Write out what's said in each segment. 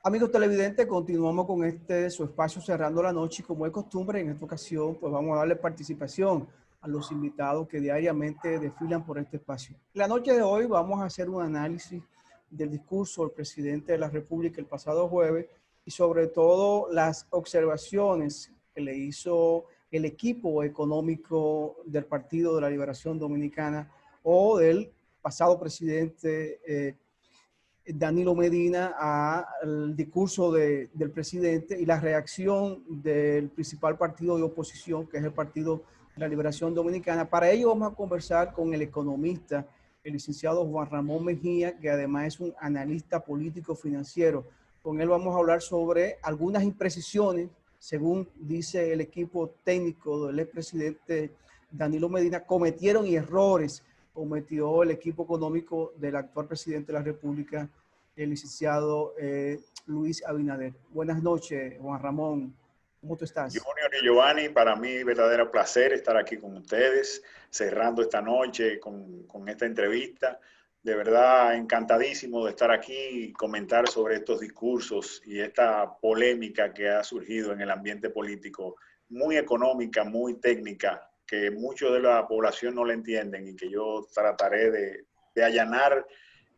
Amigos televidentes, continuamos con su espacio Cerrando la Noche y como es costumbre en esta ocasión pues vamos a darle participación a los invitados que diariamente desfilan por este espacio. En la noche de hoy vamos a hacer un análisis del discurso del presidente de la República el pasado jueves y sobre todo las observaciones que le hizo el equipo económico del Partido de la Liberación Dominicana o del pasado presidente Danilo Medina al discurso del presidente y la reacción del principal partido de oposición, que es el Partido de la Liberación Dominicana. Para ello vamos a conversar con el economista, el licenciado Juan Ramón Mejía, que además es un analista político financiero. Con él vamos a hablar sobre algunas imprecisiones, según dice el equipo técnico del expresidente Danilo Medina, cometieron errores cometió el equipo económico del actual presidente de la República, el licenciado Luis Abinader. Buenas noches, Juan Ramón. ¿Cómo tú estás? Junior y Giovanni, para mí verdadero placer estar aquí con ustedes, cerrando esta noche con esta entrevista. De verdad, encantadísimo de estar aquí y comentar sobre estos discursos y esta polémica que ha surgido en el ambiente político, muy económica, muy técnica, que muchos de la población no la entienden y que yo trataré de allanar,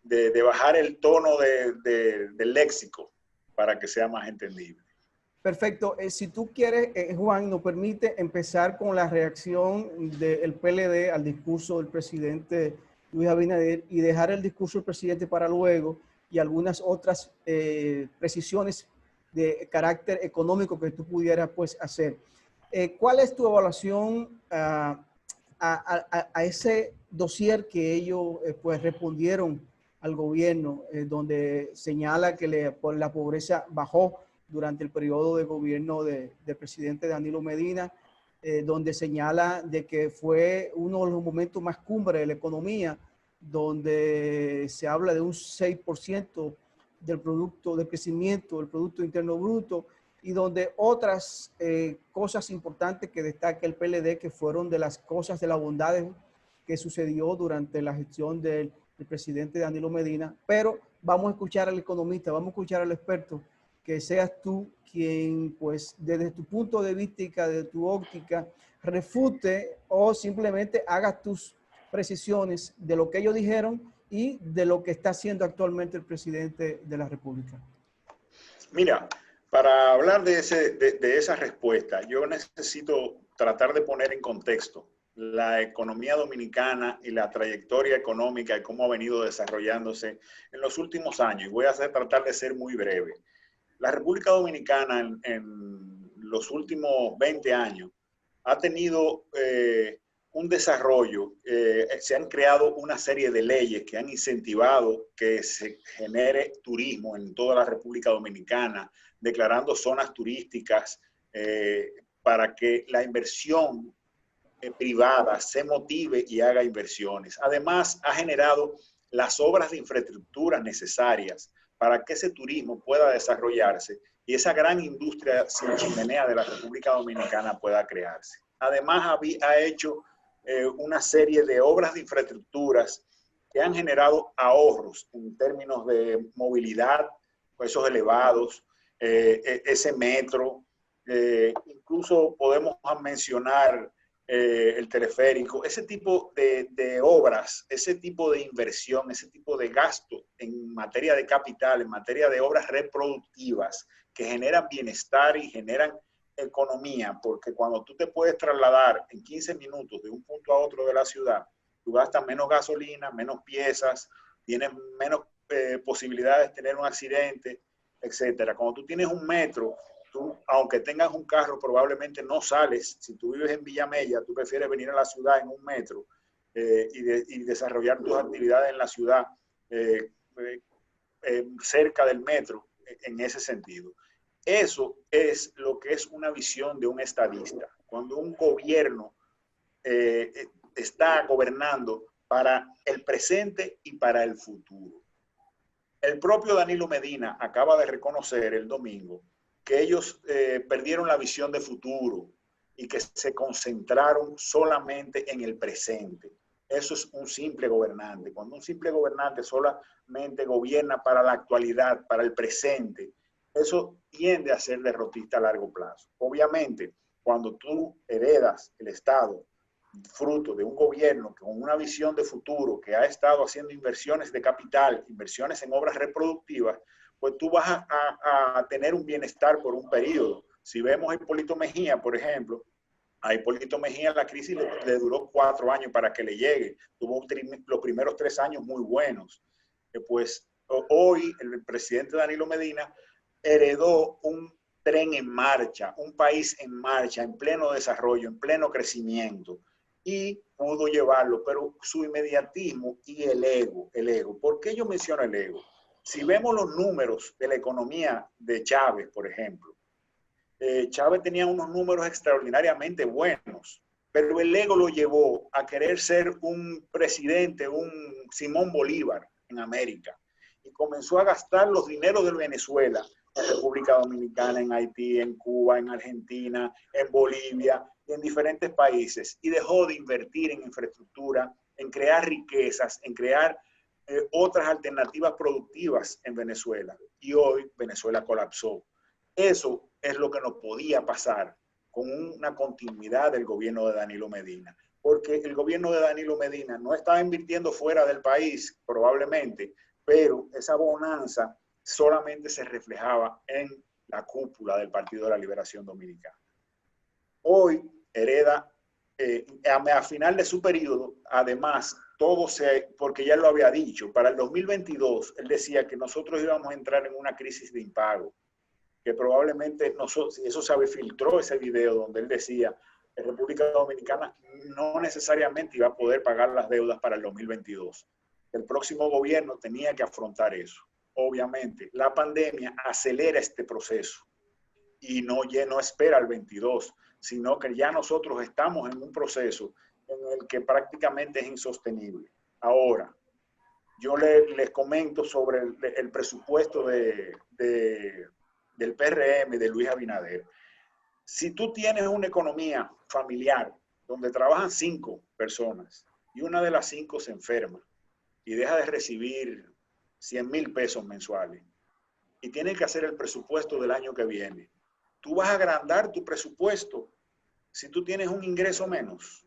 de bajar el tono del léxico para que sea más entendible. Perfecto. Si tú quieres, Juan, nos permite empezar con la reacción del PLD al discurso del presidente Luis Abinader y dejar el discurso del presidente para luego y algunas otras precisiones de carácter económico que tú pudieras pues hacer. ¿Cuál es tu evaluación a ese dossier que ellos pues respondieron al gobierno, donde señala que la pobreza bajó durante el periodo de gobierno del presidente Danilo Medina, donde señala de que fue uno de los momentos más cumbres de la economía, donde se habla de un 6% del crecimiento del Producto Interno Bruto, y donde otras cosas importantes que destaca el PLD, que fueron de las cosas de la bondad que sucedió durante la gestión del presidente Danilo Medina. Pero vamos a escuchar al economista, vamos a escuchar al experto, que seas tú quien, pues, desde tu punto de vista, de tu óptica, refute o simplemente hagas tus precisiones de lo que ellos dijeron y de lo que está haciendo actualmente el presidente de la República. Mira, para hablar de esa respuesta, yo necesito tratar de poner en contexto la economía dominicana y la trayectoria económica y cómo ha venido desarrollándose en los últimos años. Y voy a tratar de ser muy breve. La República Dominicana en los últimos 20 años ha tenido un desarrollo, se han creado una serie de leyes que han incentivado que se genere turismo en toda la República Dominicana, declarando zonas turísticas para que la inversión privada se motive y haga inversiones. Además, ha generado las obras de infraestructura necesarias para que ese turismo pueda desarrollarse y esa gran industria sin chimenea de la República Dominicana pueda crearse. Además, ha hecho una serie de obras de infraestructuras que han generado ahorros en términos de movilidad, esos elevados, ese metro, incluso podemos mencionar el teleférico, ese tipo de obras, ese tipo de inversión, ese tipo de gasto en materia de capital, en materia de obras reproductivas que generan bienestar y generan economía, porque cuando tú te puedes trasladar en 15 minutos de un punto a otro de la ciudad, tú gastas menos gasolina, menos piezas, tienes menos posibilidades de tener un accidente, etcétera. Cuando tú tienes un metro, tú, aunque tengas un carro, probablemente no sales. Si tú vives en Villamella, tú prefieres venir a la ciudad en un metro y desarrollar tus actividades en la ciudad cerca del metro, en ese sentido. Eso es lo que es una visión de un estadista. Cuando un gobierno está gobernando para el presente y para el futuro. El propio Danilo Medina acaba de reconocer el domingo que ellos perdieron la visión de futuro y que se concentraron solamente en el presente. Eso es un simple gobernante. Cuando un simple gobernante solamente gobierna para la actualidad, para el presente, eso tiende a ser derrotista a largo plazo. Obviamente, cuando tú heredas el Estado fruto de un gobierno con una visión de futuro que ha estado haciendo inversiones de capital, inversiones en obras reproductivas, pues tú vas a tener un bienestar por un periodo. Si vemos a Hipólito Mejía, por ejemplo, a Hipólito Mejía la crisis le duró 4 años para que le llegue. Tuvo los primeros 3 años muy buenos. Pues hoy el presidente Danilo Medina heredó un tren en marcha, un país en marcha, en pleno desarrollo, en pleno crecimiento, y pudo llevarlo, pero su inmediatismo y el ego. ¿Por qué yo menciono el ego? Si vemos los números de la economía de Chávez, por ejemplo, Chávez tenía unos números extraordinariamente buenos, pero el ego lo llevó a querer ser un presidente, un Simón Bolívar en América, y comenzó a gastar los dineros de Venezuela en República Dominicana, en Haití, en Cuba, en Argentina, en Bolivia, y en diferentes países, y dejó de invertir en infraestructura, en crear riquezas, en crear otras alternativas productivas en Venezuela. Y hoy Venezuela colapsó. Eso es lo que no podía pasar con una continuidad del gobierno de Danilo Medina, porque el gobierno de Danilo Medina no estaba invirtiendo fuera del país, probablemente, pero esa bonanza solamente se reflejaba en la cúpula del Partido de la Liberación Dominicana. Hoy hereda, a final de su periodo, además, porque ya lo había dicho, para el 2022, él decía que nosotros íbamos a entrar en una crisis de impago, que probablemente nosotros, eso se filtró ese video donde él decía que República Dominicana no necesariamente iba a poder pagar las deudas para el 2022. El próximo gobierno tenía que afrontar eso. Obviamente, la pandemia acelera este proceso y no espera al 22, sino que ya nosotros estamos en un proceso en el que prácticamente es insostenible. Ahora, yo les comento sobre el presupuesto del PRM de Luis Abinader. Si tú tienes una economía familiar donde trabajan 5 personas y una de las 5 se enferma y deja de recibir 100,000 pesos mensuales y tiene que hacer el presupuesto del año que viene, tú vas a agrandar tu presupuesto si tú tienes un ingreso menos.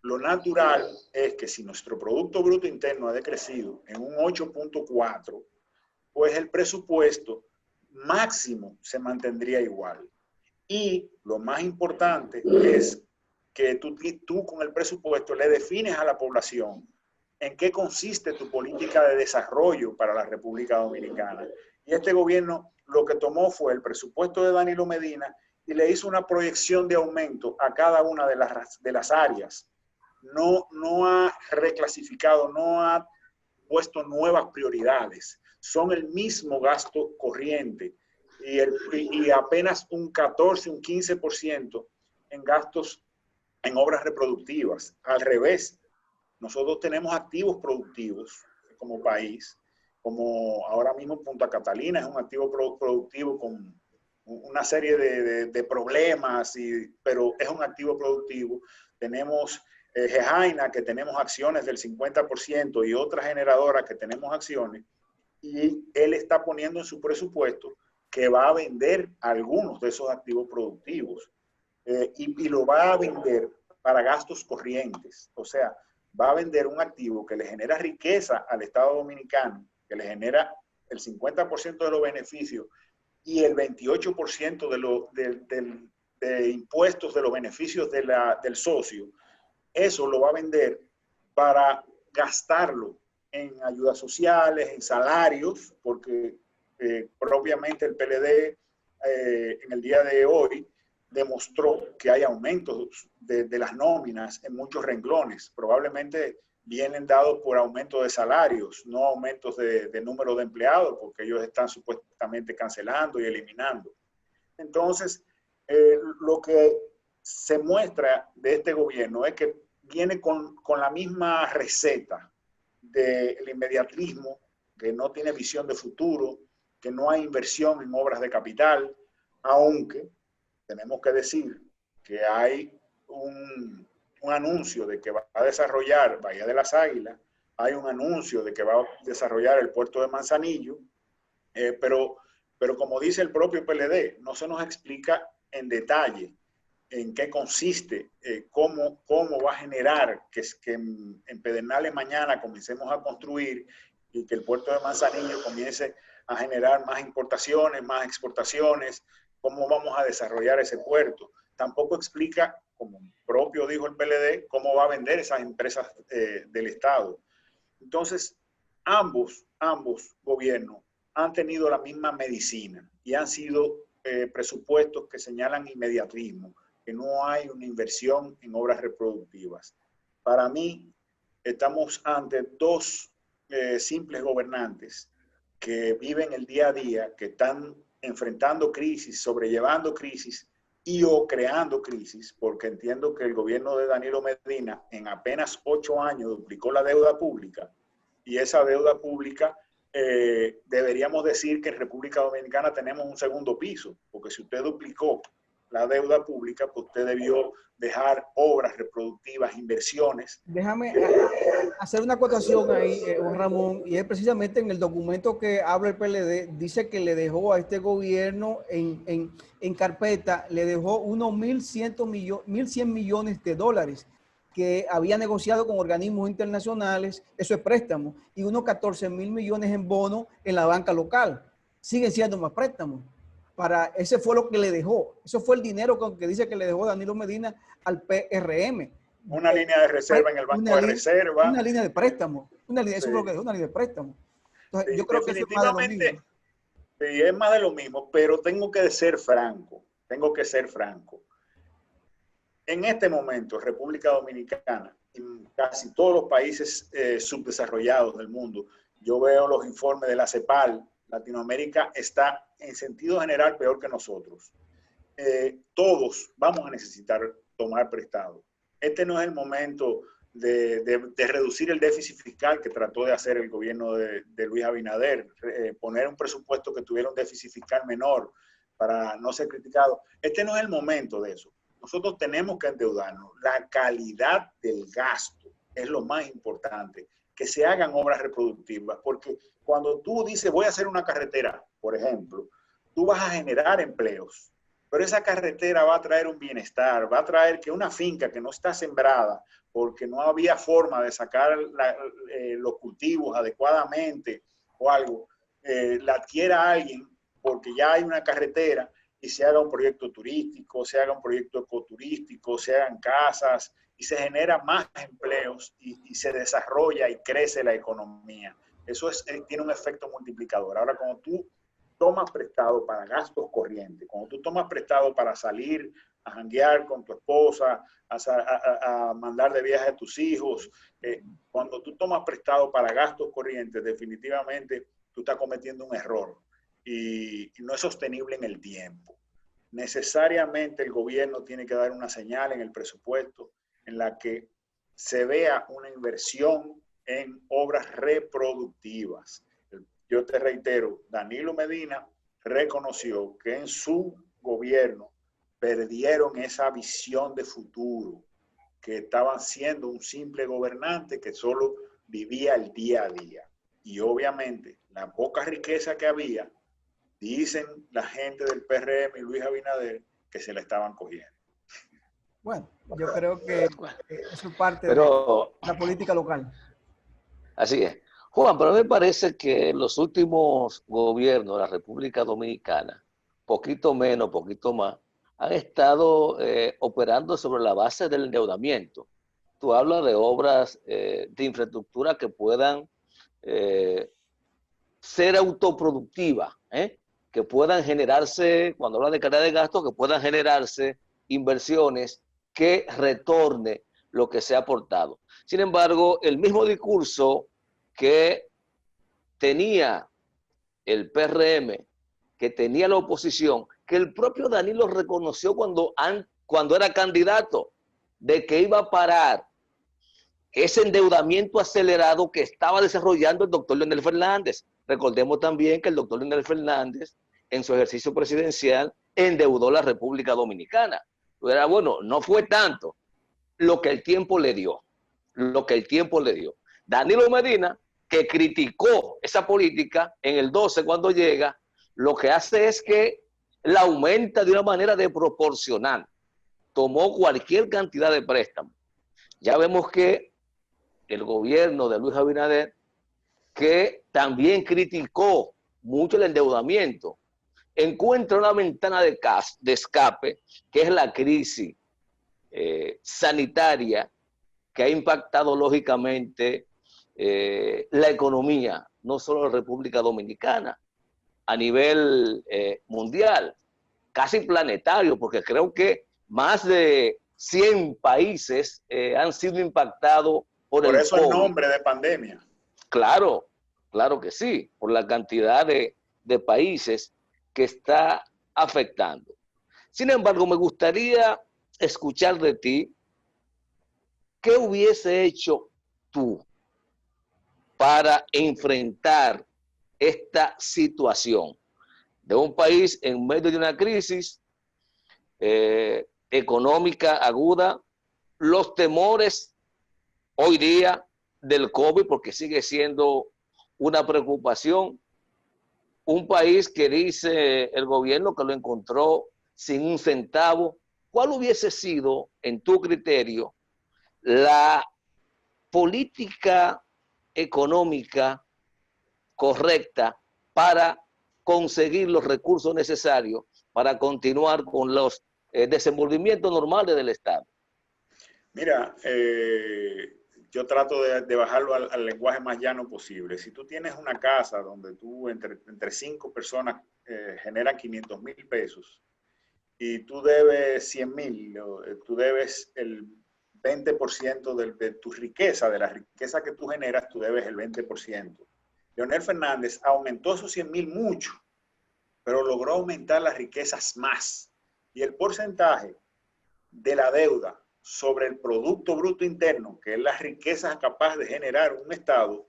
Lo natural es que si nuestro Producto Bruto Interno ha decrecido en un 8.4, pues el presupuesto máximo se mantendría igual. Y lo más importante es que tú con el presupuesto le defines a la población en qué consiste tu política de desarrollo para la República Dominicana. Y este gobierno lo que tomó fue el presupuesto de Danilo Medina y le hizo una proyección de aumento a cada una de las áreas. No ha reclasificado, no ha puesto nuevas prioridades. Son el mismo gasto corriente y apenas un 14, un 15% en gastos en obras reproductivas. Al revés, nosotros tenemos activos productivos como país, como ahora mismo Punta Catalina es un activo productivo con una serie de problemas, pero es un activo productivo. Tenemos Gejaina, que tenemos acciones del 50% y otras generadoras que tenemos acciones, y él está poniendo en su presupuesto que va a vender algunos de esos activos productivos y lo va a vender para gastos corrientes. O sea, va a vender un activo que le genera riqueza al Estado Dominicano, que le genera el 50% de los beneficios y el 28% de impuestos de los beneficios del socio. Eso lo va a vender para gastarlo en ayudas sociales, en salarios, porque propiamente el PLD en el día de hoy demostró que hay aumentos de las nóminas en muchos renglones. Probablemente vienen dados por aumento de salarios, no aumentos de número de empleados, porque ellos están supuestamente cancelando y eliminando. Entonces, lo que se muestra de este gobierno es que viene con la misma receta del inmediatismo, que no tiene visión de futuro, que no hay inversión en obras de capital, aunque tenemos que decir que hay un anuncio de que va a desarrollar Bahía de las Águilas, hay un anuncio de que va a desarrollar el puerto de Manzanillo, pero pero como dice el propio PLD, no se nos explica en detalle en qué consiste, cómo va a generar que en Pedernales mañana comencemos a construir y que el puerto de Manzanillo comience a generar más importaciones, más exportaciones, cómo vamos a desarrollar ese puerto. Tampoco explica, como propio dijo el PLD, cómo va a vender esas empresas del Estado. Entonces, ambos gobiernos han tenido la misma medicina y han sido presupuestos que señalan inmediatismo, que no hay una inversión en obras reproductivas. Para mí, estamos ante dos simples gobernantes que viven el día a día, que están enfrentando crisis, sobrellevando crisis y o creando crisis, porque entiendo que el gobierno de Danilo Medina en apenas 8 años duplicó la deuda pública, y esa deuda pública deberíamos decir que en República Dominicana tenemos un segundo piso, porque si usted duplicó la deuda pública, pues usted debió dejar obras reproductivas, inversiones. Déjame hacer una acotación ahí, Juan Ramón, y es precisamente en el documento que habla el PLD, dice que le dejó a este gobierno en carpeta, le dejó unos 1.100 millones de dólares que había negociado con organismos internacionales, eso es préstamo, y unos 14.000 millones en bonos en la banca local. Siguen siendo más préstamos. Ese fue lo que le dejó. Eso fue el dinero que dice que le dejó Danilo Medina al PRM. Una línea de reserva en el Banco de Reserva. Una línea de préstamo. Eso es lo que dejó, una línea de préstamo. Entonces, sí, yo creo que eso es más de lo mismo. Sí, es más de lo mismo, pero tengo que ser franco. En este momento, República Dominicana, en casi todos los países subdesarrollados del mundo, yo veo los informes de la CEPAL, Latinoamérica está en sentido general peor que nosotros. Todos vamos a necesitar tomar prestado. Este no es el momento de reducir el déficit fiscal que trató de hacer el gobierno de Luis Abinader, poner un presupuesto que tuviera un déficit fiscal menor para no ser criticado. Este no es el momento de eso. Nosotros tenemos que endeudarnos. La calidad del gasto es lo más importante. Que se hagan obras reproductivas, porque cuando tú dices voy a hacer una carretera, por ejemplo, tú vas a generar empleos, pero esa carretera va a traer un bienestar, va a traer que una finca que no está sembrada porque no había forma de sacar los cultivos adecuadamente o algo, la adquiera alguien porque ya hay una carretera y se haga un proyecto turístico, se haga un proyecto ecoturístico, se hagan casas y se genera más empleos y se desarrolla y crece la economía. Eso tiene un efecto multiplicador. Ahora, cuando tú tomas prestado para gastos corrientes, cuando tú tomas prestado para salir a janguear con tu esposa, a mandar de viaje a tus hijos, cuando tú tomas prestado para gastos corrientes, definitivamente tú estás cometiendo un error y no es sostenible en el tiempo. Necesariamente el gobierno tiene que dar una señal en el presupuesto en la que se vea una inversión en obras reproductivas. Yo te reitero, Danilo Medina reconoció que en su gobierno perdieron esa visión de futuro, que estaban siendo un simple gobernante que solo vivía el día a día. Y obviamente la poca riqueza que había, dicen la gente del PRM y Luis Abinader que se la estaban cogiendo. Bueno, yo creo que eso es parte de la política local. Así es. Juan, pero me parece que los últimos gobiernos de la República Dominicana, poquito menos, poquito más, han estado operando sobre la base del endeudamiento. Tú hablas de obras de infraestructura que puedan ser autoproductivas, que puedan generarse, cuando hablas de calidad de gasto, que puedan generarse inversiones que retorne lo que se ha aportado. Sin embargo, el mismo discurso que tenía el PRM, que tenía la oposición, que el propio Danilo reconoció cuando era candidato, de que iba a parar ese endeudamiento acelerado que estaba desarrollando el doctor Leonel Fernández. Recordemos también que el doctor Leonel Fernández, en su ejercicio presidencial, endeudó la República Dominicana. Pero bueno, no fue tanto lo que el tiempo le dio. Danilo Medina, que criticó esa política en el 12 cuando llega, lo que hace es que la aumenta de una manera desproporcional. Tomó cualquier cantidad de préstamos. Ya vemos que el gobierno de Luis Abinader, que también criticó mucho el endeudamiento, encuentra una ventana de escape, que es la crisis sanitaria, que ha impactado lógicamente la economía, no solo en República Dominicana, a nivel mundial, casi planetario, porque creo que más de 100 países han sido impactados por Por el eso el COVID. nombre de pandemia. Claro, claro que sí, por la cantidad de países que está afectando. Sin embargo, me gustaría escuchar de ti qué hubiese hecho tú para enfrentar esta situación de un país en medio de una crisis económica aguda, los temores hoy día del COVID, porque sigue siendo una preocupación, un país que dice el gobierno que lo encontró sin un centavo. ¿Cuál hubiese sido, en tu criterio, la política económica correcta para conseguir los recursos necesarios para continuar con los desenvolvimientos normales del Estado? Mira, yo trato de bajarlo al lenguaje más llano posible. Si tú tienes una casa donde tú entre 5 personas generan 500,000 pesos y tú debes 100,000, tú debes el 20% de tu riqueza, de la riqueza que tú generas, tú debes el 20%. Leonel Fernández aumentó esos 100,000 mucho, pero logró aumentar las riquezas más. Y el porcentaje de la deuda sobre el Producto Bruto Interno, que es la riqueza capaz de generar un Estado,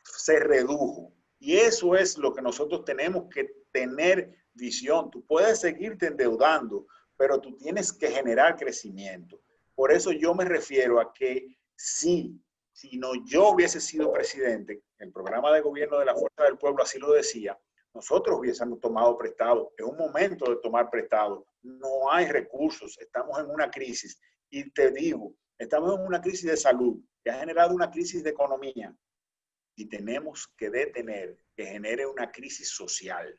se redujo. Y eso es lo que nosotros tenemos que tener visión. Tú puedes seguirte endeudando, pero tú tienes que generar crecimiento. Por eso yo me refiero a que si no yo hubiese sido presidente, el programa de gobierno de la Fuerza del Pueblo así lo decía, nosotros hubiésemos tomado prestado. Es un momento de tomar prestado. No hay recursos. Estamos en una crisis. Y te digo, estamos en una crisis de salud que ha generado una crisis de economía y tenemos que detener que genere una crisis social.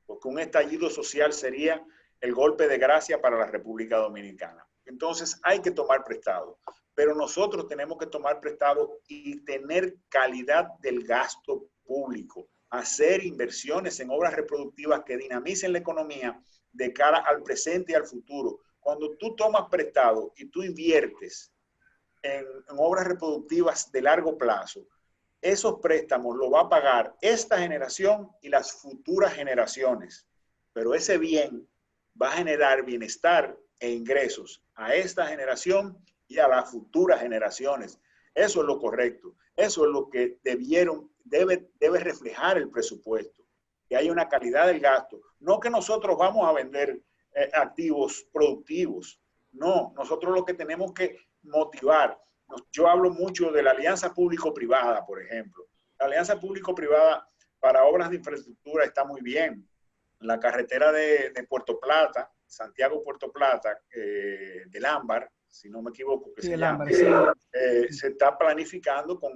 Porque un estallido social sería el golpe de gracia para la República Dominicana. Entonces hay que tomar prestado. Pero nosotros tenemos que tomar prestado y tener calidad del gasto público. Hacer inversiones en obras reproductivas que dinamicen la economía de cara al presente y al futuro. Cuando tú tomas prestado y tú inviertes en obras reproductivas de largo plazo, esos préstamos lo va a pagar esta generación y las futuras generaciones. Pero ese bien va a generar bienestar e ingresos a esta generación y a las futuras generaciones. Eso es lo correcto. Eso es lo que debe reflejar el presupuesto. Que haya una calidad del gasto. No que nosotros vamos a vender activos productivos. No, nosotros lo que tenemos que motivar. Yo hablo mucho de la alianza público-privada, por ejemplo. La alianza público-privada para obras de infraestructura está muy bien. La carretera de Puerto Plata, Santiago-Puerto Plata, del Ámbar, si no me equivoco, que sí, se llama, Ámbar, sí. se está planificando con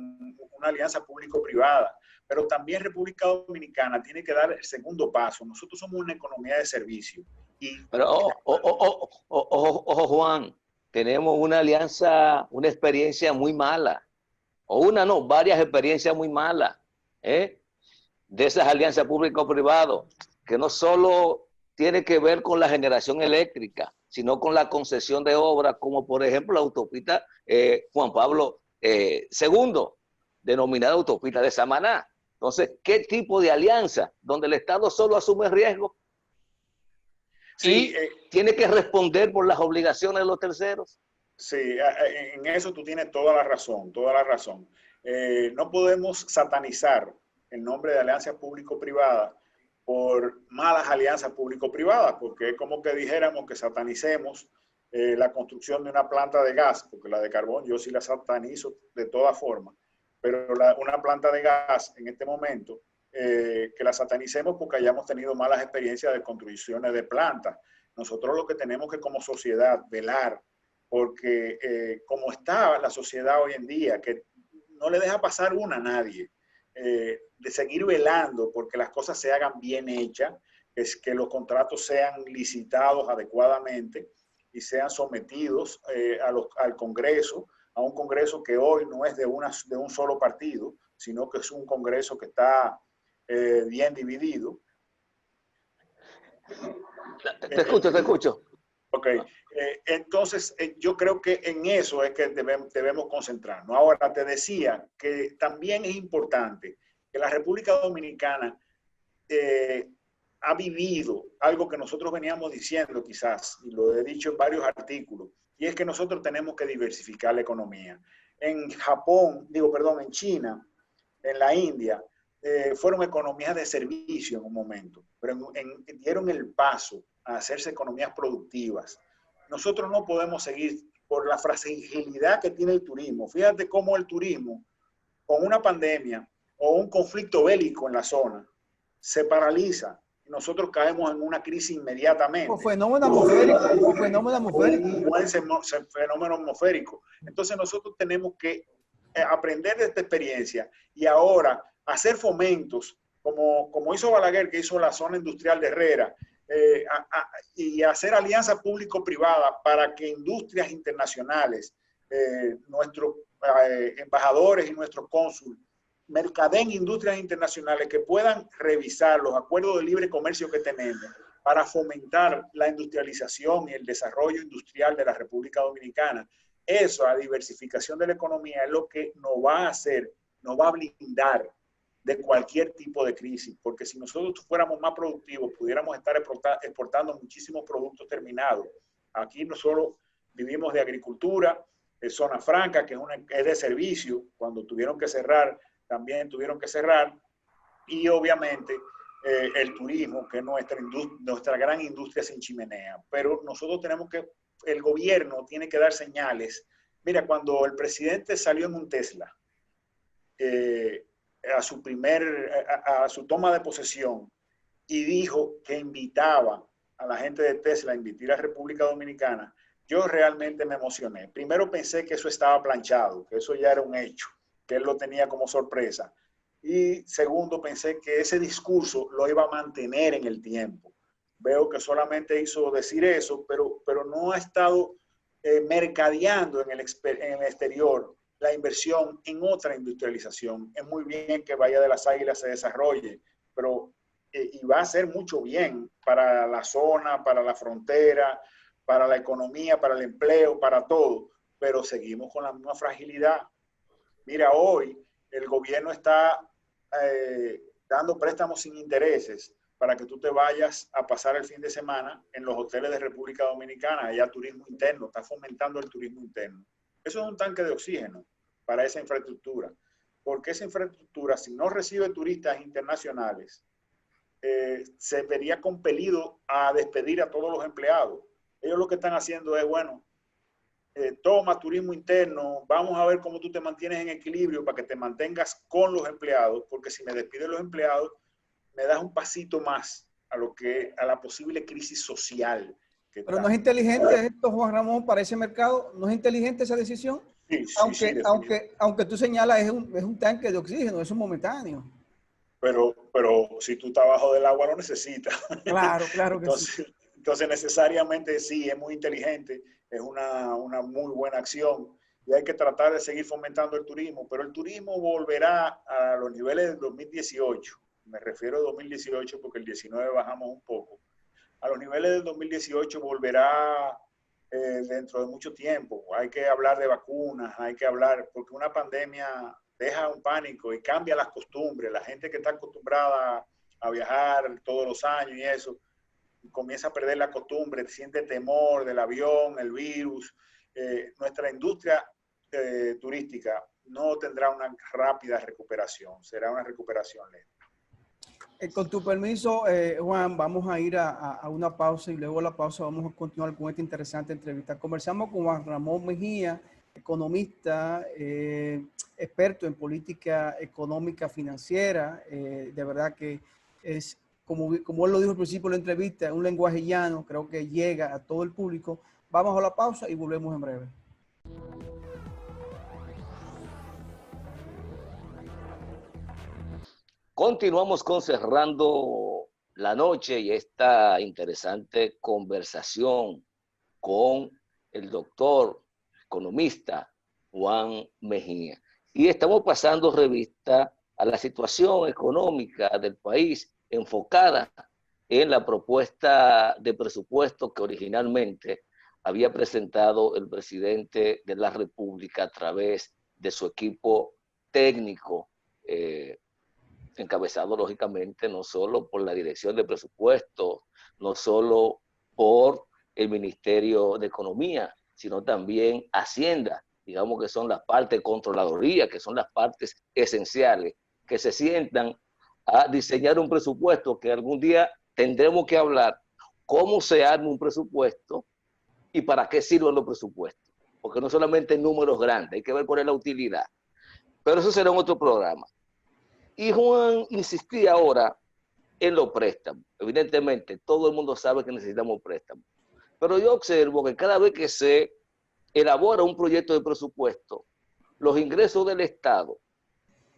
una alianza público-privada. Pero también República Dominicana tiene que dar el segundo paso. Nosotros somos una economía de servicio. Pero ojo, Juan, tenemos una alianza, una experiencia muy mala. O una no, varias experiencias muy malas. De esas alianzas público-privado, que no solo tiene que ver con la generación eléctrica, sino con la concesión de obras, como por ejemplo la autopista Juan Pablo II, denominada autopista de Samaná. Entonces, ¿qué tipo de alianza? Donde el Estado solo asume riesgo y tiene que responder por las obligaciones de los terceros. Sí, en eso tú tienes toda la razón, toda la razón. No podemos satanizar el nombre de alianza público-privada por malas alianzas público-privadas, porque es como que dijéramos que satanicemos la construcción de una planta de gas, porque la de carbón yo sí la satanizo de toda forma, pero una planta de gas en este momento que la satanicemos porque hayamos tenido malas experiencias de construcciones de plantas. Nosotros lo que tenemos que como sociedad velar, porque como está la sociedad hoy en día, que no le deja pasar una a nadie, de seguir velando porque las cosas se hagan bien hechas, es que los contratos sean licitados adecuadamente y sean sometidos al Congreso, a un Congreso que hoy no es de un solo partido, sino que es un Congreso que está bien dividido. Te escucho, te escucho. Ok, entonces yo creo que en eso es que debemos concentrarnos. Ahora, te decía que también es importante que la República Dominicana ha vivido algo que nosotros veníamos diciendo quizás, y lo he dicho en varios artículos, y es que nosotros tenemos que diversificar la economía. En en China, en la India, fueron economías de servicio en un momento, pero dieron el paso a hacerse economías productivas. Nosotros no podemos seguir por la fragilidad que tiene el turismo. Fíjate cómo el turismo, con una pandemia o un conflicto bélico en la zona, se paraliza y nosotros caemos en una crisis inmediatamente. O fenómeno atmosférico. Un buen fenómeno atmosférico. Entonces nosotros tenemos que aprender de esta experiencia y ahora hacer fomentos, como hizo Balaguer, que hizo la zona industrial de Herrera, y hacer alianzas público-privadas para que industrias internacionales, nuestros embajadores y nuestros cónsules, mercadeen industrias internacionales que puedan revisar los acuerdos de libre comercio que tenemos para fomentar la industrialización y el desarrollo industrial de la República Dominicana. Eso, la diversificación de la economía, es lo que nos va a hacer, nos va a blindar de cualquier tipo de crisis, porque si nosotros fuéramos más productivos, pudiéramos estar exportando muchísimos productos terminados. Aquí no solo vivimos de agricultura, de zona franca, que es de servicio, cuando tuvieron que cerrar, también tuvieron que cerrar, y obviamente el turismo, que es nuestra gran industria sin chimenea. Pero nosotros el gobierno tiene que dar señales. Mira, cuando el presidente salió en un Tesla, a su toma de posesión, y dijo que invitaba a la gente de Tesla a invitar a República Dominicana, yo realmente me emocioné. Primero pensé que eso estaba planchado, que eso ya era un hecho, que él lo tenía como sorpresa. Y segundo, pensé que ese discurso lo iba a mantener en el tiempo. Veo que solamente hizo decir eso, pero no ha estado mercadeando en el exterior la inversión en otra industrialización. Es muy bien que Bahía de las Águilas se desarrolle, pero y va a hacer mucho bien para la zona, para la frontera, para la economía, para el empleo, para todo, pero seguimos con la misma fragilidad. Mira, hoy el gobierno está dando préstamos sin intereses para que tú te vayas a pasar el fin de semana en los hoteles de República Dominicana. Allá turismo interno, está fomentando el turismo interno. Eso es un tanque de oxígeno para esa infraestructura, porque esa infraestructura, si no recibe turistas internacionales, se vería compelido a despedir a todos los empleados. Ellos lo que están haciendo es, bueno, toma turismo interno, vamos a ver cómo tú te mantienes en equilibrio para que te mantengas con los empleados, porque si me despiden los empleados, me das un pasito más a la posible crisis social. Pero no es inteligente esto, Juan Ramón, para ese mercado. ¿No es inteligente esa decisión? Sí, aunque tú señalas, es un tanque de oxígeno, es un momentáneo. Pero si tú estás bajo del agua, lo necesitas. Claro que sí. Entonces, necesariamente sí, es muy inteligente, es una muy buena acción y hay que tratar de seguir fomentando el turismo, pero el turismo volverá a los niveles del 2018. Me refiero a 2018 porque el 19 bajamos un poco. A los niveles del 2018 volverá dentro de mucho tiempo. Hay que hablar de vacunas, hay que hablar, porque una pandemia deja un pánico y cambia las costumbres. La gente que está acostumbrada a viajar todos los años y eso, comienza a perder la costumbre, siente temor del avión, el virus. Nuestra industria turística no tendrá una rápida recuperación, será una recuperación lenta. Con tu permiso, Juan, vamos a ir a una pausa y luego de la pausa vamos a continuar con esta interesante entrevista. Conversamos con Juan Ramón Mejía, economista, experto en política económica financiera. De verdad que es, como él lo dijo al principio de la entrevista, un lenguaje llano, creo que llega a todo el público. Vamos a la pausa y volvemos en breve. Continuamos con Cerrando la Noche y esta interesante conversación con el doctor economista Juan Mejía. Y estamos pasando revista a la situación económica del país enfocada en la propuesta de presupuesto que originalmente había presentado el presidente de la República a través de su equipo técnico, encabezado lógicamente no solo por la Dirección de Presupuestos, no solo por el Ministerio de Economía, sino también Hacienda, digamos que son las partes controladoría, que son las partes esenciales, que se sientan a diseñar un presupuesto que algún día tendremos que hablar cómo se arma un presupuesto y para qué sirven los presupuestos, porque no solamente números grandes, hay que ver cuál es la utilidad. Pero eso será en otro programa. Y Juan insistía ahora en los préstamos. Evidentemente, todo el mundo sabe que necesitamos préstamos. Pero yo observo que cada vez que se elabora un proyecto de presupuesto, los ingresos del Estado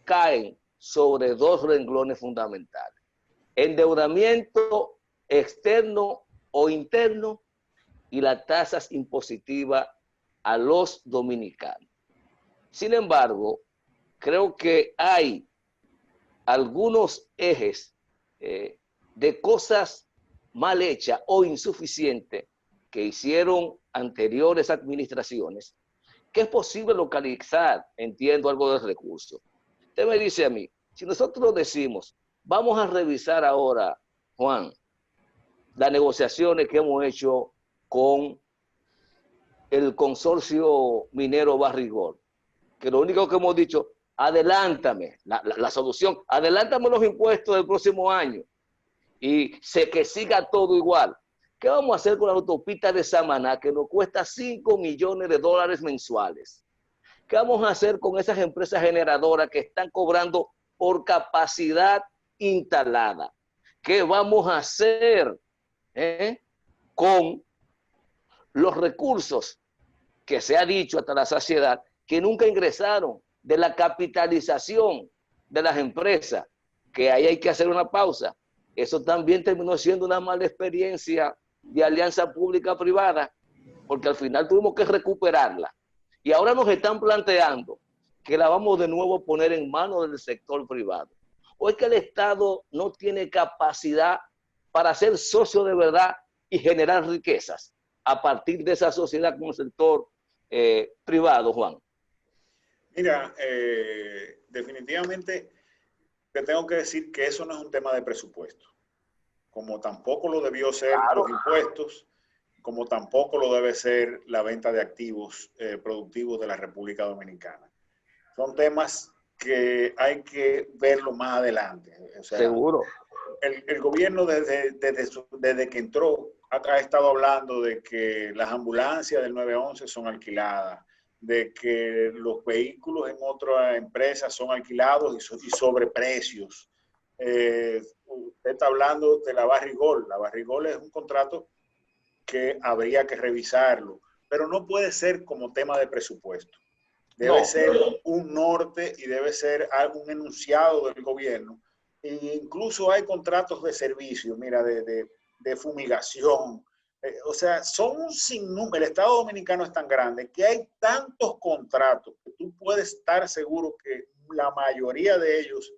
caen sobre dos renglones fundamentales: endeudamiento externo o interno y las tasas impositivas a los dominicanos. Sin embargo, creo que hay algunos ejes de cosas mal hechas o insuficientes que hicieron anteriores administraciones, que es posible localizar, entiendo, algo de recursos. Usted me dice a mí, si nosotros decimos, vamos a revisar ahora, Juan, las negociaciones que hemos hecho con el consorcio minero Barrigol, que lo único que hemos dicho, adelántame la solución, adelántame los impuestos del próximo año y que siga todo igual. ¿Qué vamos a hacer con la autopista de Samaná, que nos cuesta $5 millones mensuales? ¿Qué vamos a hacer con esas empresas generadoras que están cobrando por capacidad instalada? ¿Qué vamos a hacer con los recursos que se ha dicho hasta la saciedad que nunca ingresaron de la capitalización de las empresas? Que ahí hay que hacer una pausa. Eso también terminó siendo una mala experiencia de alianza pública-privada, porque al final tuvimos que recuperarla. Y ahora nos están planteando que la vamos de nuevo a poner en manos del sector privado. ¿O es que el Estado no tiene capacidad para ser socio de verdad y generar riquezas a partir de esa sociedad con el sector privado, Juan? Mira, definitivamente te tengo que decir que eso no es un tema de presupuesto, como tampoco lo debió ser los impuestos, como tampoco lo debe ser la venta de activos productivos de la República Dominicana. Son temas que hay que verlo más adelante. O sea, seguro. El gobierno desde que entró ha estado hablando de que las ambulancias del 911 son alquiladas, de que los vehículos en otras empresas son alquilados y sobreprecios. Usted está hablando de la Barrigol. La Barrigol es un contrato que habría que revisarlo, pero no puede ser como tema de presupuesto. Debe ser un norte y debe ser un enunciado del gobierno. E incluso hay contratos de servicio, mira, de fumigación. O sea, son un sinnúmero. El Estado Dominicano es tan grande que hay tantos contratos que tú puedes estar seguro que la mayoría de ellos,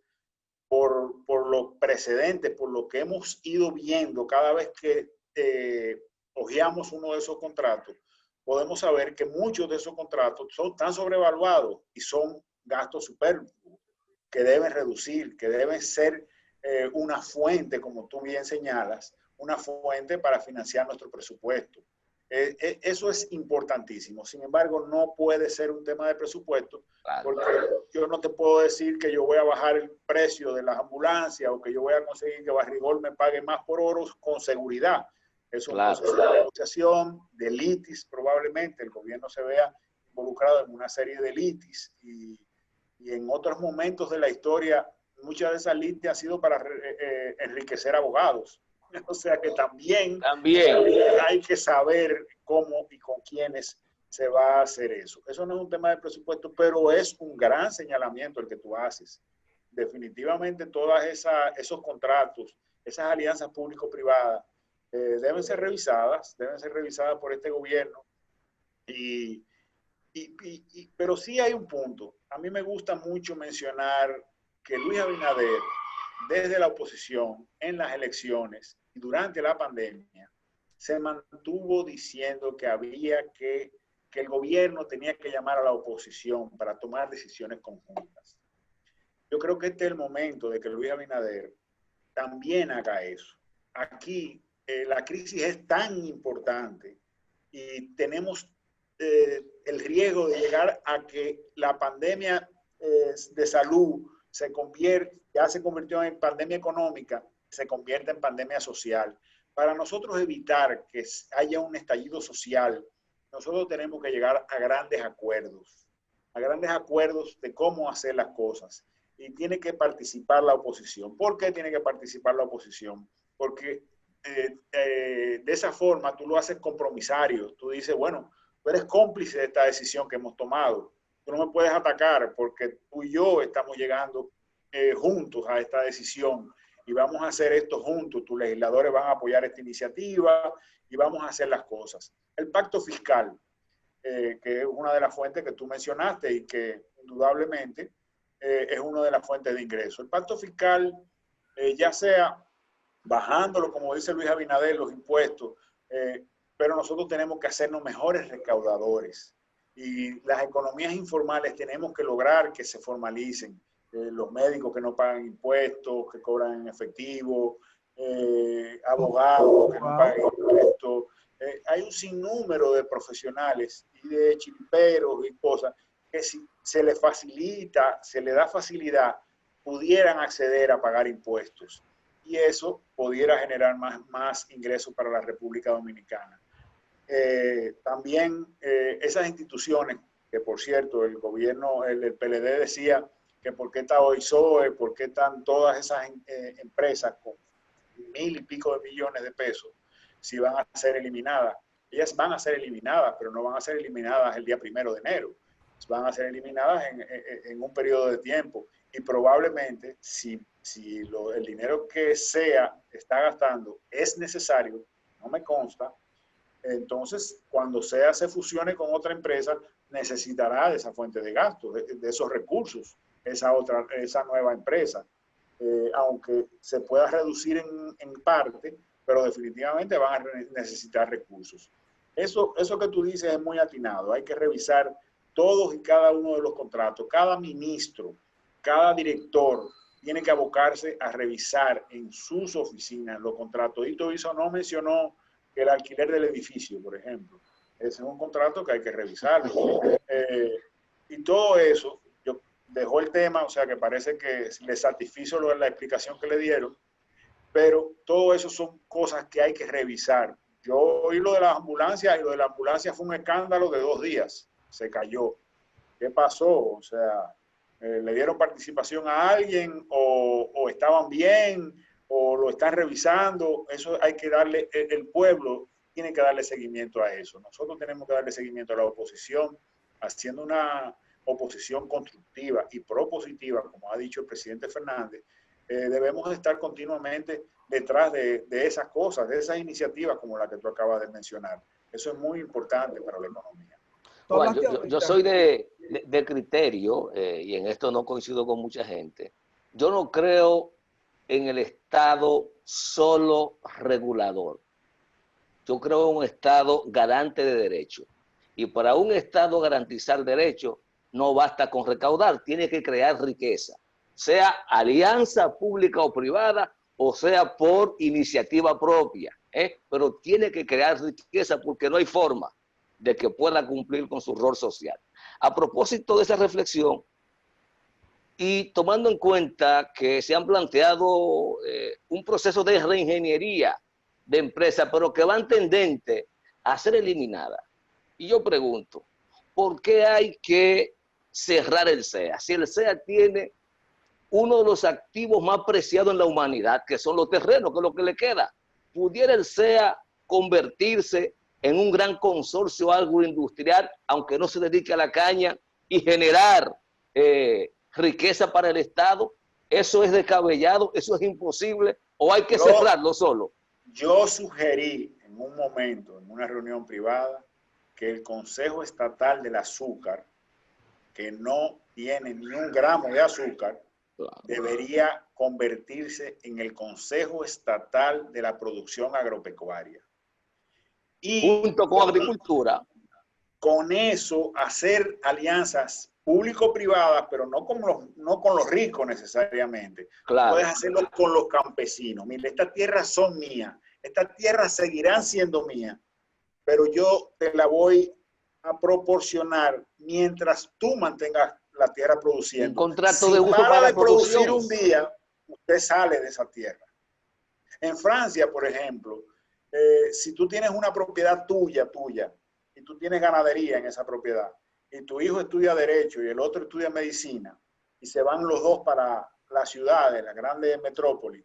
por los precedentes, por lo que hemos ido viendo cada vez que hojeamos uno de esos contratos, podemos saber que muchos de esos contratos están sobrevaluados y son gastos superfluos que deben reducir, que deben ser una fuente, como tú bien señalas, una fuente para financiar nuestro presupuesto. Eso es importantísimo. Sin embargo, no puede ser un tema de presupuesto, porque yo no te puedo decir que yo voy a bajar el precio de las ambulancias o que yo voy a conseguir que Barrigol me pague más por horas con seguridad. Es un proceso de negociación, de litis, probablemente el gobierno se vea involucrado en una serie de litis y en otros momentos de la historia muchas de esas litis han sido para enriquecer abogados. O sea que también hay que saber cómo y con quiénes se va a hacer eso. Eso no es un tema de presupuesto, pero es un gran señalamiento el que tú haces. Definitivamente todos esos contratos, esas alianzas público-privadas deben ser revisadas por este gobierno. Pero sí hay un punto. A mí me gusta mucho mencionar que Luis Abinader, desde la oposición, en las elecciones y durante la pandemia, se mantuvo diciendo que que el gobierno tenía que llamar a la oposición para tomar decisiones conjuntas. Yo creo que este es el momento de que Luis Abinader también haga eso. Aquí la crisis es tan importante y tenemos el riesgo de llegar a que la pandemia de salud ya se convirtió en pandemia económica, se convierte en pandemia social. Para nosotros evitar que haya un estallido social, nosotros tenemos que llegar a grandes acuerdos de cómo hacer las cosas. Y tiene que participar la oposición. ¿Por qué tiene que participar la oposición? Porque de esa forma tú lo haces compromisario. Tú dices, bueno, tú eres cómplice de esta decisión que hemos tomado. Tú no me puedes atacar porque tú y yo estamos llegando juntos a esta decisión y vamos a hacer esto juntos. Tus legisladores van a apoyar esta iniciativa y vamos a hacer las cosas. El pacto fiscal, que es una de las fuentes que tú mencionaste y que indudablemente es una de las fuentes de ingreso. El pacto fiscal, ya sea bajándolo, como dice Luis Abinader, los impuestos, pero nosotros tenemos que hacernos mejores recaudadores. Y las economías informales tenemos que lograr que se formalicen. Los médicos que no pagan impuestos, que cobran en efectivo, abogados que no pagan impuestos. Hay un sinnúmero de profesionales y de chiriperos y cosas que si se les facilita, se les da facilidad, pudieran acceder a pagar impuestos. Y eso pudiera generar más ingresos para la República Dominicana. También esas instituciones, que por cierto, el gobierno, el PLD decía que por qué está OISOE, por qué están todas esas empresas con 1,000 y pico de millones de pesos, si van a ser eliminadas. Ellas van a ser eliminadas, pero no van a ser eliminadas el día 1 de enero. Van a ser eliminadas en un periodo de tiempo. Y probablemente, si el dinero que está gastando es necesario, no me consta, entonces cuando se fusione con otra empresa, necesitará de esa fuente de gasto, de esos recursos, esa nueva empresa. Aunque se pueda reducir en parte, pero definitivamente van a necesitar recursos. Eso que tú dices es muy atinado. Hay que revisar todos y cada uno de los contratos. Cada ministro, cada director tiene que abocarse a revisar en sus oficinas los contratos. Y todo eso no mencionó que el alquiler del edificio, por ejemplo. Ese es un contrato que hay que revisarlo. Y todo eso, yo dejó el tema, o sea que parece que le satisfizo la explicación que le dieron, pero todo eso son cosas que hay que revisar. Yo oí lo de las ambulancias y lo de la ambulancia fue un escándalo de 2 días. Se cayó. ¿Qué pasó? O sea, ¿le dieron participación a alguien o estaban bien o lo están revisando? Eso hay que darle, el pueblo tiene que darle seguimiento a eso. Nosotros tenemos que darle seguimiento a la oposición, haciendo una oposición constructiva y propositiva, como ha dicho el presidente Fernández. Debemos estar continuamente detrás de esas cosas, de esas iniciativas como la que tú acabas de mencionar. Eso es muy importante para la economía. Juan, yo soy de criterio, y en esto no coincido con mucha gente. Yo no creo en el Estado solo regulador. Yo creo en un Estado garante de derechos. Y para un Estado garantizar derechos, no basta con recaudar, tiene que crear riqueza. Sea alianza pública o privada, o sea por iniciativa propia. Pero tiene que crear riqueza porque no hay forma de que pueda cumplir con su rol social. A propósito de esa reflexión, y tomando en cuenta que se han planteado un proceso de reingeniería de empresas, pero que van tendente a ser eliminadas. Y yo pregunto, ¿por qué hay que cerrar el CEA? Si el CEA tiene uno de los activos más preciados en la humanidad, que son los terrenos, que es lo que le queda. ¿Pudiera el CEA convertirse en un gran consorcio agroindustrial, aunque no se dedique a la caña, y generar riqueza para el Estado? ¿Eso es descabellado? ¿Eso es imposible? ¿O hay que cerrarlo solo? Yo sugerí en un momento, en una reunión privada, que el Consejo Estatal del Azúcar, que no tiene ni un gramo de azúcar, debería convertirse en el Consejo Estatal de la Producción Agropecuaria. Y junto con agricultura. Con eso, hacer alianzas público-privadas, pero no con los ricos necesariamente. Claro. Puedes hacerlo con los campesinos. Mira, estas tierras son mías. Estas tierras seguirán siendo mías, pero yo te la voy a proporcionar mientras tú mantengas la tierra produciendo. Un contrato si de uso para para de producir producción. un día, usted sale de esa tierra. En Francia, por ejemplo, si tú tienes una propiedad tuya, y tú tienes ganadería en esa propiedad, y tu hijo estudia Derecho y el otro estudia Medicina, y se van los dos para las ciudades, las grandes metrópolis,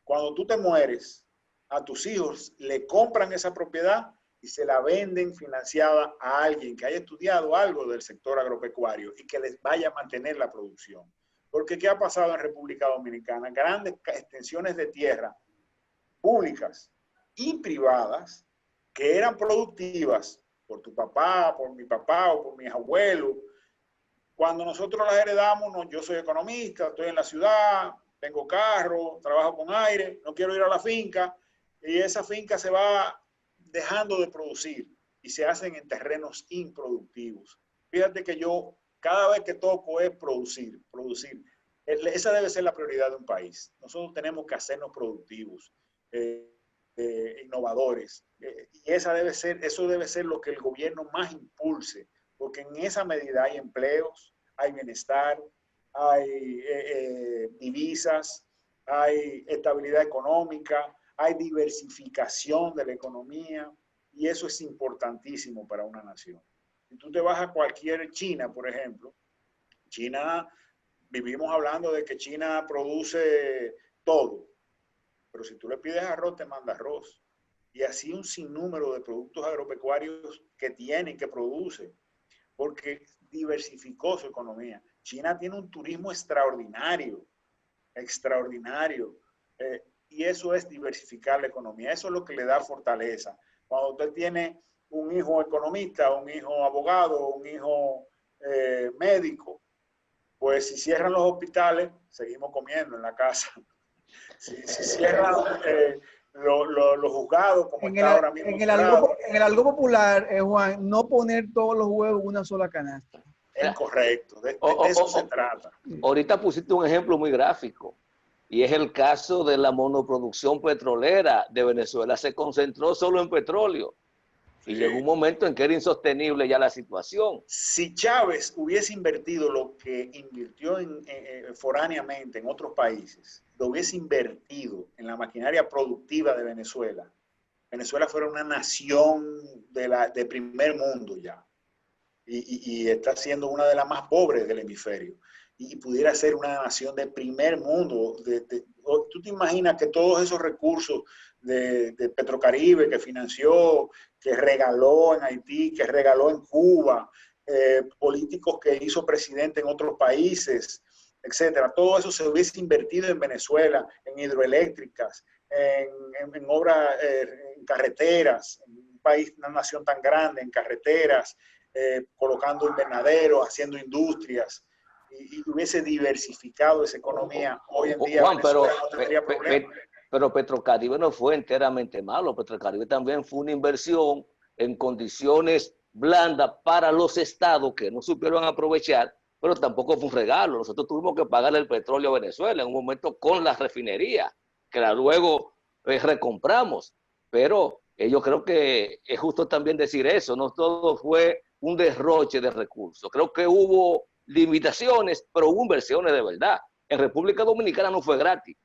cuando tú te mueres, a tus hijos le compran esa propiedad y se la venden financiada a alguien que haya estudiado algo del sector agropecuario y que les vaya a mantener la producción. Porque ¿qué ha pasado en República Dominicana? Grandes extensiones de tierra públicas y privadas que eran productivas por tu papá, por mi papá o por mis abuelos. Cuando nosotros las heredamos, yo soy economista, estoy en la ciudad, tengo carro, trabajo con aire, no quiero ir a la finca, y esa finca se va dejando de producir y se hacen en terrenos improductivos. Fíjate que yo cada vez que toco es producir. Esa debe ser la prioridad de un país. Nosotros tenemos que hacernos productivos, innovadores, y eso debe ser lo que el gobierno más impulse, porque en esa medida hay empleos, hay bienestar, hay divisas, hay estabilidad económica, hay diversificación de la economía, y eso es importantísimo para una nación. Si tú te vas a cualquier China, por ejemplo, vivimos hablando de que China produce todo, pero si tú le pides arroz, te manda arroz. Y así un sinnúmero de productos agropecuarios que tiene y que produce, porque diversificó su economía. China tiene un turismo extraordinario, y eso es diversificar la economía. Eso es lo que le da fortaleza. Cuando usted tiene un hijo economista, un hijo abogado, un hijo médico, pues si cierran los hospitales, seguimos comiendo en la casa. Si cierran los juzgados, como está ahora mismo. En el algo popular, Juan, no poner todos los huevos en una sola canasta. Es correcto, de eso se trata. Ahorita pusiste un ejemplo muy gráfico, y es el caso de la monoproducción petrolera de Venezuela. Se concentró solo en petróleo, y llegó un momento en que era insostenible ya la situación. Si Chávez hubiese invertido lo que invirtió foráneamente en otros países, lo hubiese invertido en la maquinaria productiva de Venezuela, Venezuela fuera una nación de primer mundo ya. Y está siendo una de las más pobres del hemisferio. Y pudiera ser una nación de primer mundo. ¿Tú te imaginas que todos esos recursos de Petrocaribe que financió, que regaló en Haití, que regaló en Cuba, políticos que hizo presidente en otros países, etcétera, todo eso se hubiese invertido en Venezuela, en hidroeléctricas, en obras, en carreteras, en un país, una nación tan grande, en carreteras, colocando invernaderos, haciendo industrias, y hubiese diversificado esa economía, hoy en día Juan, Venezuela no tendría problemas. Pero Petrocaribe no fue enteramente malo. Petrocaribe también fue una inversión en condiciones blandas para los estados que no supieron aprovechar, pero tampoco fue un regalo. Nosotros tuvimos que pagarle el petróleo a Venezuela en un momento con la refinería, que luego recompramos. Pero yo creo que es justo también decir eso, no todo fue un derroche de recursos. Creo que hubo limitaciones, pero hubo inversiones de verdad. En República Dominicana no fue gratis.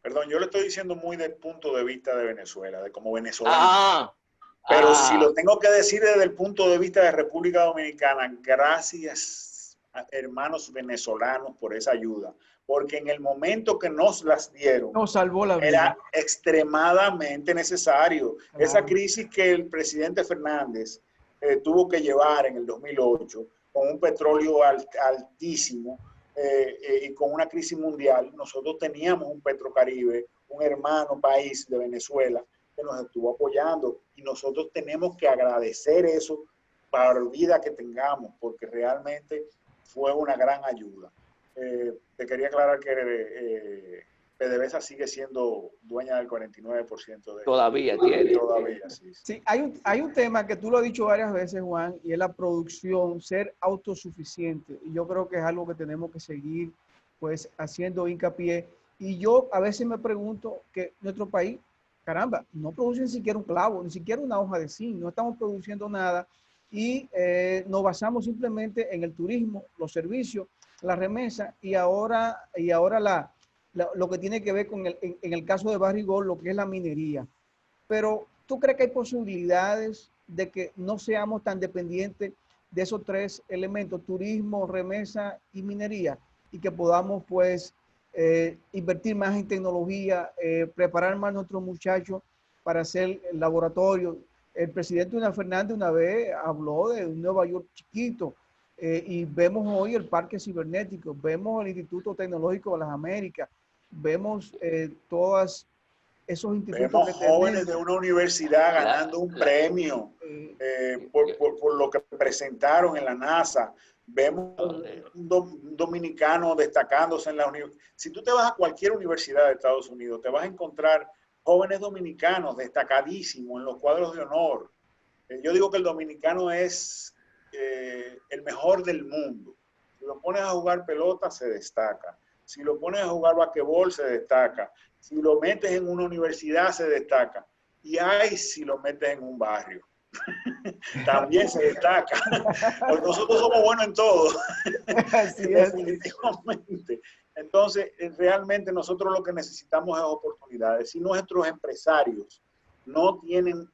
Perdón, yo le estoy diciendo muy del punto de vista de Venezuela, de como venezolano. Pero si lo tengo que decir desde el punto de vista de República Dominicana, gracias a hermanos venezolanos por esa ayuda, porque en el momento que nos las dieron, nos salvó la vida. Era extremadamente necesario. Claro. Esa crisis que el presidente Fernández tuvo que llevar en el 2008, con un petróleo altísimo y con una crisis mundial, nosotros teníamos un Petrocaribe, un hermano país de Venezuela, que nos estuvo apoyando, y nosotros tenemos que agradecer eso para la vida que tengamos, porque realmente fue una gran ayuda. Te quería aclarar que PDVSA sigue siendo dueña del 49% de... Todavía tiene. Todavía, sí. Sí, hay un tema que tú lo has dicho varias veces, Juan, y es la producción, ser autosuficiente. Y yo creo que es algo que tenemos que seguir, pues, haciendo hincapié. Y yo a veces me pregunto que nuestro país, caramba, no produce ni siquiera un clavo, ni siquiera una hoja de zinc, no estamos produciendo nada y nos basamos simplemente en el turismo, los servicios, la remesa y ahora lo que tiene que ver con en el caso de Barrigol, lo que es la minería. Pero ¿tú crees que hay posibilidades de que no seamos tan dependientes de esos tres elementos, turismo, remesa y minería, y que podamos pues invertir más en tecnología, preparar más a nuestros muchachos para hacer el laboratorio? El presidente Fernández una vez habló de un Nueva York chiquito, y vemos hoy el parque cibernético, vemos el Instituto Tecnológico de las Américas, vemos todas esos institutos. Vemos jóvenes de una universidad ganando un premio por lo que presentaron en la NASA. Vemos un dominicano destacándose en la universidad. Si tú te vas a cualquier universidad de Estados Unidos, te vas a encontrar jóvenes dominicanos destacadísimos en los cuadros de honor. Yo digo que el dominicano es el mejor del mundo. Si lo pones a jugar pelota, se destaca. Si lo pones a jugar basquetbol, se destaca. Si lo metes en una universidad, se destaca. Y ay, si lo metes en un barrio, también se destaca. Porque nosotros somos buenos en todo. Así definitivamente. Entonces, realmente nosotros lo que necesitamos es oportunidades. Si nuestros empresarios no tienen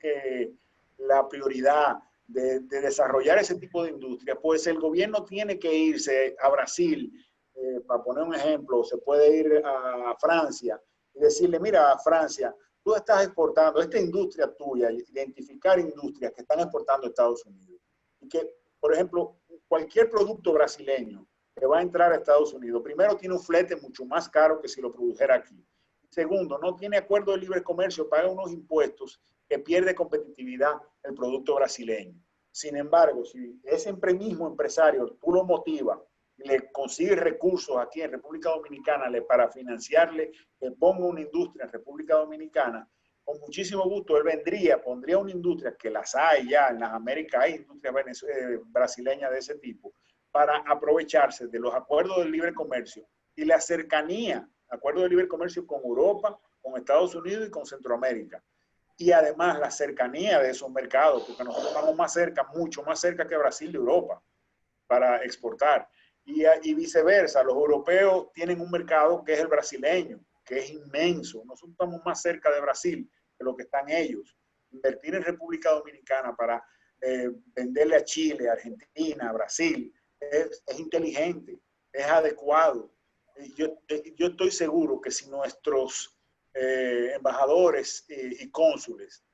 la prioridad de desarrollar ese tipo de industria, pues el gobierno tiene que irse a Brasil, para poner un ejemplo, se puede ir a Francia y decirle, mira, Francia, tú estás exportando esta industria tuya, identificar industrias que están exportando a Estados Unidos. Y que, por ejemplo, cualquier producto brasileño que va a entrar a Estados Unidos, primero tiene un flete mucho más caro que si lo produjera aquí. Segundo, no tiene acuerdo de libre comercio, paga unos impuestos que pierde competitividad el producto brasileño. Sin embargo, si ese mismo empresario tú lo motivas, le consigue recursos aquí en República Dominicana para financiarle que ponga una industria en República Dominicana, con muchísimo gusto él vendría, pondría una industria, que las hay ya en las Américas, hay industrias brasileñas de ese tipo, para aprovecharse de los acuerdos de libre comercio y la cercanía, acuerdos de libre comercio con Europa, con Estados Unidos y con Centroamérica. Y además la cercanía de esos mercados, porque nosotros estamos más cerca, mucho más cerca que Brasil y Europa para exportar. Y viceversa, los europeos tienen un mercado que es el brasileño, que es inmenso. Nosotros estamos más cerca de Brasil que lo que están ellos. Invertir en República Dominicana para venderle a Chile, a Argentina, a Brasil, es inteligente, es adecuado. Yo estoy seguro que si nuestros embajadores y cónsules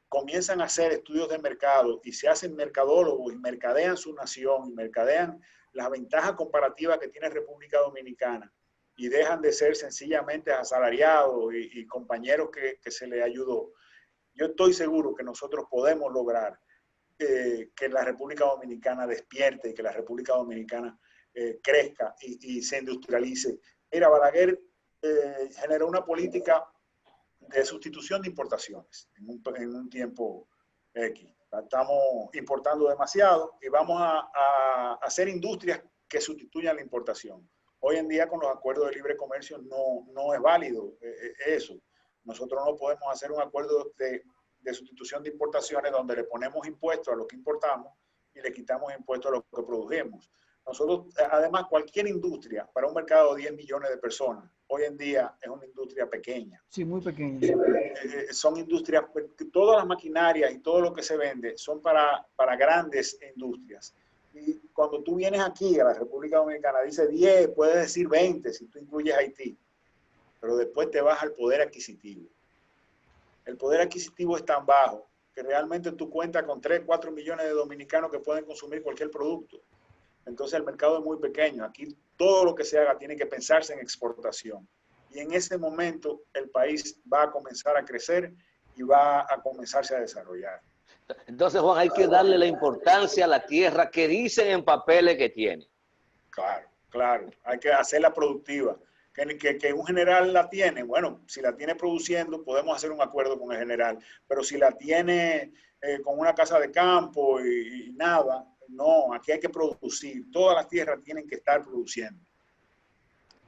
comienzan a hacer estudios de mercado y se hacen mercadólogos y mercadean su nación y mercadean las ventajas comparativas que tiene República Dominicana y dejan de ser sencillamente asalariados y compañeros que se les ayudó, yo estoy seguro que nosotros podemos lograr que la República Dominicana despierte y que la República Dominicana crezca y se industrialice. Mira, Balaguer generó una política de sustitución de importaciones en un tiempo X. Estamos importando demasiado y vamos a hacer industrias que sustituyan la importación. Hoy en día con los acuerdos de libre comercio no es válido eso. Nosotros no podemos hacer un acuerdo de sustitución de importaciones donde le ponemos impuestos a lo que importamos y le quitamos impuestos a lo que produjimos. Nosotros, además, cualquier industria para un mercado de 10 millones de personas, hoy en día es una industria pequeña. Sí, muy pequeña. Son industrias, todas las maquinarias y todo lo que se vende son para grandes industrias. Y cuando tú vienes aquí a la República Dominicana, dice 10, puedes decir 20 si tú incluyes Haití, pero después te vas al poder adquisitivo. El poder adquisitivo es tan bajo que realmente tú cuentas con 3, 4 millones de dominicanos que pueden consumir cualquier producto. Entonces el mercado es muy pequeño. Aquí todo lo que se haga tiene que pensarse en exportación. Y en ese momento el país va a comenzar a crecer y va a comenzarse a desarrollar. Entonces, Juan, hay que darle la importancia a la tierra que dicen en papeles que tiene. Claro, claro. Hay que hacerla productiva. Que un general la tiene, bueno, si la tiene produciendo, podemos hacer un acuerdo con el general. Pero si la tiene con una casa de campo y nada, no, aquí hay que producir. Todas las tierras tienen que estar produciendo.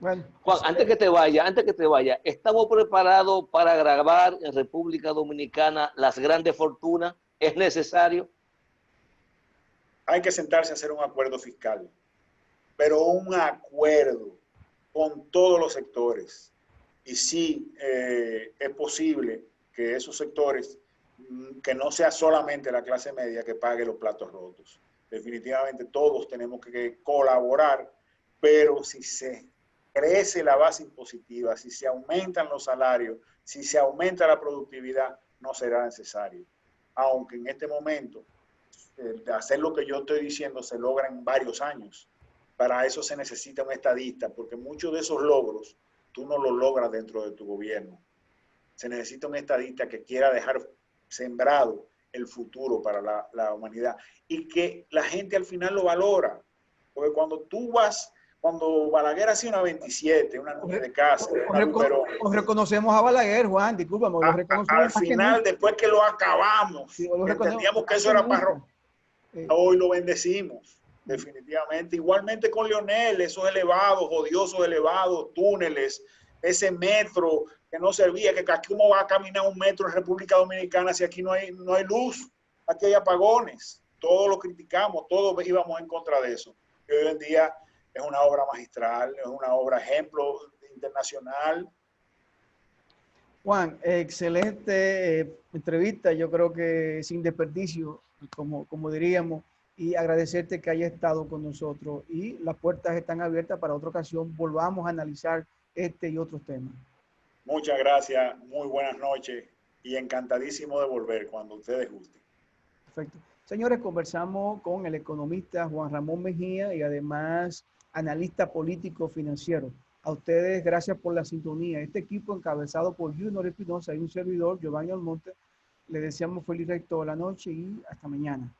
Bueno, Juan, antes que te vaya, ¿estamos preparados para grabar en República Dominicana las grandes fortunas? ¿Es necesario? Hay que sentarse a hacer un acuerdo fiscal, pero un acuerdo con todos los sectores. Y sí, es posible que esos sectores, que no sea solamente la clase media que pague los platos rotos. Definitivamente todos tenemos que colaborar, pero si se crece la base impositiva, si se aumentan los salarios, si se aumenta la productividad, no será necesario. Aunque en este momento, hacer lo que yo estoy diciendo se logra en varios años. Para eso se necesita un estadista, porque muchos de esos logros tú no los logras dentro de tu gobierno. Se necesita un estadista que quiera dejar sembrado el futuro para la humanidad y que la gente al final lo valora. Porque cuando Balaguer hacía una 27, una 9 de casa, os reconocemos a Balaguer, Juan, discúlpame. Al final, después que lo acabamos, sí, entendíamos que eso era para... Hoy lo bendecimos. Definitivamente. Igualmente con Leonel, esos elevados, odiosos elevados, túneles, ese metro que no servía, que cómo va a caminar un metro en República Dominicana si aquí no hay luz, aquí hay apagones. Todos lo criticamos, todos íbamos en contra de eso. Y hoy en día es una obra magistral, es una obra ejemplo internacional. Juan, excelente entrevista, yo creo que sin desperdicio, como diríamos, y agradecerte que haya estado con nosotros y las puertas están abiertas para otra ocasión. Volvamos a analizar este y otros temas. Muchas gracias, muy buenas noches y encantadísimo de volver cuando ustedes gusten. Perfecto. Señores, conversamos con el economista Juan Ramón Mejía y además analista político financiero. A ustedes, gracias por la sintonía. Este equipo encabezado por Junior Espinosa y un servidor, Giovanni Almonte, le deseamos feliz resto de la noche y hasta mañana.